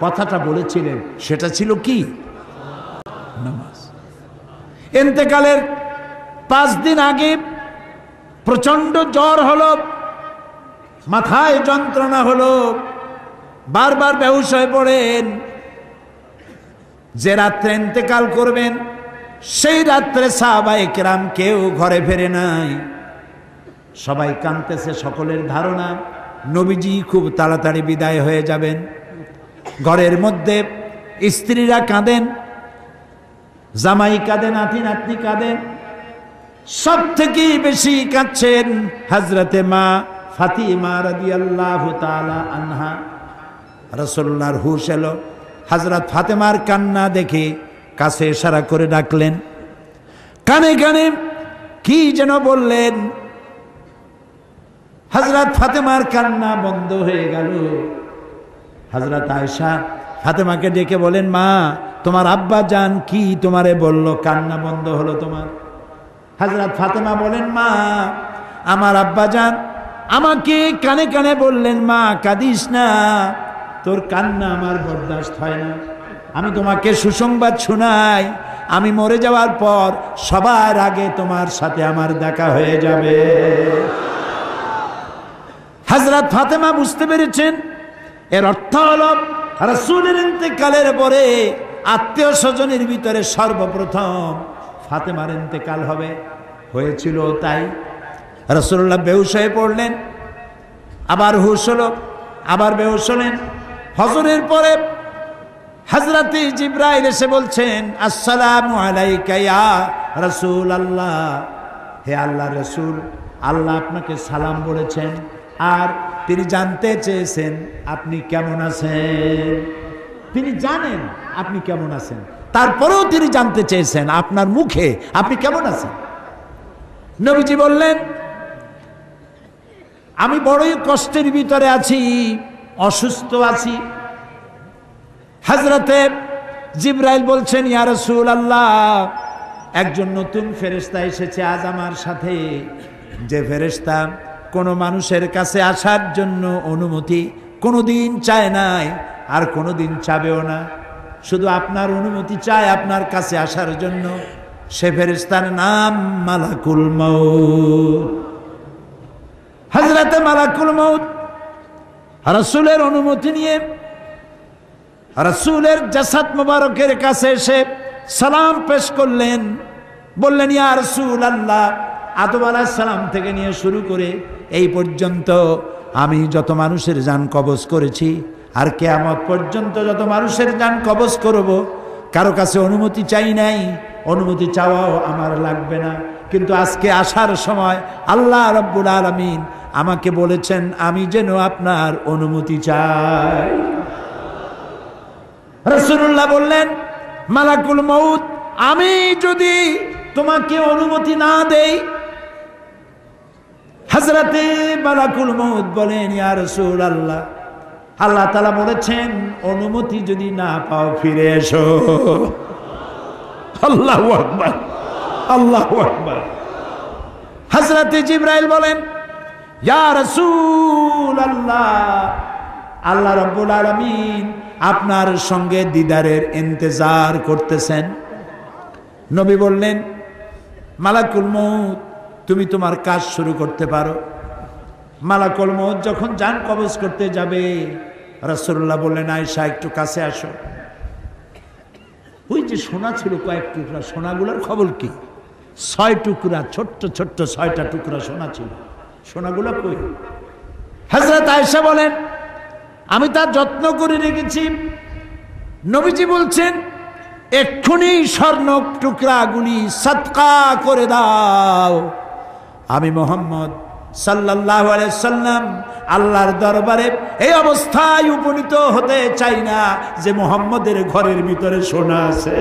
কথাটা বলেছিলেন সেটা ছিল কি? নামাজ। ইন্তেকালের 5 দিন আগে প্রচন্ড জ্বর হলো, মাথায় যন্ত্রণা হলো, বারবার বেহুশ হয়ে পড়েন। যে রাত্রে ইন্তেকাল করবেন সেই রাত্রে সাহাবায়ে কেরাম কেউ ঘরে ফেরে নাই, সবাই কাঁদতেছে। সকলের ধারণা নবীজি খুব তাড়াতাড়ি বিদায় হয়ে যাবেন। ঘরের মধ্যে স্ত্রীরা কাঁদেন, জামাই কাঁদেন, নাতি নাতনি কাঁদেন। সব থেকে বেশি কাঁদছেন হযরতে মা ফাতিমা রাদিয়াল্লাহু তাআলা আনহা। রাসূলুল্লাহর হুশ এলো, হযরত ফাতেমার কান্না দেখে কাছে ইশারা করে ডাকলেন, কানে কানে কি যেন বললেন। হযরত ফাতেমার কান্না বন্ধ হয়ে গেল। হযরত আয়েশা ফাতেমাকে ডেকে বলেন, মা তোমার আব্বা জান কি তোমারে বলল, কান্না বন্ধ হলো তোমার? হযরত ফাতেমা বলেন, মা আমার আব্বা জান আমাকে কানে কানে বললেন, মা কাঁদিস না, তোর কান্না আমার বরদাস্ত হয় না। আমি তোমাকে সুসংবাদ শোনাই, আমি মরে যাওয়ার পর সবার আগে তোমার সাথে আমার দেখা হয়ে যাবে। হযরত ফাতেমা বুঝতে পেরেছেন এর অর্থ হলো রাসূলের ইন্তেকালের পরে আত্মীয় স্বজনের ভিতরে সর্বপ্রথম ফাতেমার ইন্তেকাল হবে। হয়েছিল তাই। রাসূলুল্লাহ বেহুশ হয়ে পড়লেন, আবার হুশ হলো, আবার বেহুশ হলেন। হজরের পরে হযরতে জিবরাইল এসে বলছেন, আসসালামু আলাইকা ইয়া রাসূলুল্লাহ, হে আল্লাহর রাসূল, আল্লাহ আপনাকে সালাম বলেছেন আর তিনি জানতে চেয়েছেন আপনি কেমন আছেন। তিনি জানেন আপনি কেমন আছেন, তারপরেও তিনি জানতে চেয়েছেন আপনার মুখে আপনি কেমন আছেন। নবীজি বললেন, আমি বড়ই কষ্টের ভিতরে আছি, অসুস্থ আছি। হযরতে জিবরাইল বলছেন, ইয়া রাসূলুল্লাহ, একজন নতুন ফেরেশতা এসেছে আজ আমার সাথে, যে ফেরেশতা কোনো মানুষের কাছে আসার জন্য অনুমতি কোনোদিন চায় নাই আর কোনোদিন চাবেও না, শুধু আপনার অনুমতি চায় আপনার কাছে আসার জন্য। সে ফেরেশতার নাম মালাকুল মউত। হযরতে মালাকুল মউত রাসূলের অনুমতি নিয়ে রাসূলের জাসাদ মুবারকের কাছে এসে সালাম পেশ করলেন। বললেন, ইয়া রাসূলুল্লাহ, আদম আলাইহিস সালাম থেকে নিয়ে শুরু করে এই পর্যন্ত আমি যত মানুষের জান কবজ করেছি আর কিয়ামত পর্যন্ত যত মানুষের জান কবজ করব, কারো কাছে অনুমতি চাই নাই, অনুমতি চাওয়াও আমার লাগবে না। কিন্তু আজকে আসার সময় আল্লাহ রাব্বুল আলামিন আমাকে বলেছেন আমি যেন আপনার অনুমতি চাই। রাসূলুল্লাহ বললেন, মালাকুল মউত, আমি যদি তোমাকে অনুমতি না দেই? হযরতে মালাকুল মউত বলেন, ইয়া রাসূলুল্লাহ, আল্লাহ তাআলা বলেছেন অনুমতি যদি না পাও ফিরে এসো। আল্লাহু আকবার, আল্লাহু আকবার। হযরতে জিবরাইল বলেন, ইয়া রাসূলুল্লাহ, আল্লাহ রাব্বুল আলামিন আপনার সঙ্গে দিদারের ইন্তজার করতেছেন। নবী বললেন, মালাকুল মউত, তুমি তোমার কাজ শুরু করতে পারো। মালাকুল মউত যখন জান কবজ করতে যাবে, রাসূলুল্লাহ বললেন, আয়েশা একটু কাছে আসো। ওই যে সোনা ছিল কয়েক টুকরা, সোনাগুলোর খবর কি? 6 টুকরা, ছোট্ট ছোট্ট 6টা টুকরা সোনা ছিল, সোনাগুলো কই? হযরত আয়েশা বলেন, আমি তার যত্ন করে রেখেছি। নবীজি বলছেন, এক্ষুনি স্বর্ণ টুকরাগুলি সদকা করে দাও। আমি মুহাম্মদ সাল্লাল্লাহু আলাইহি সাল্লাম আল্লাহর দরবারে এই অবস্থায় উপনীত হতে চাই না যে মুহাম্মদের ঘরের ভিতরে সোনা আছে।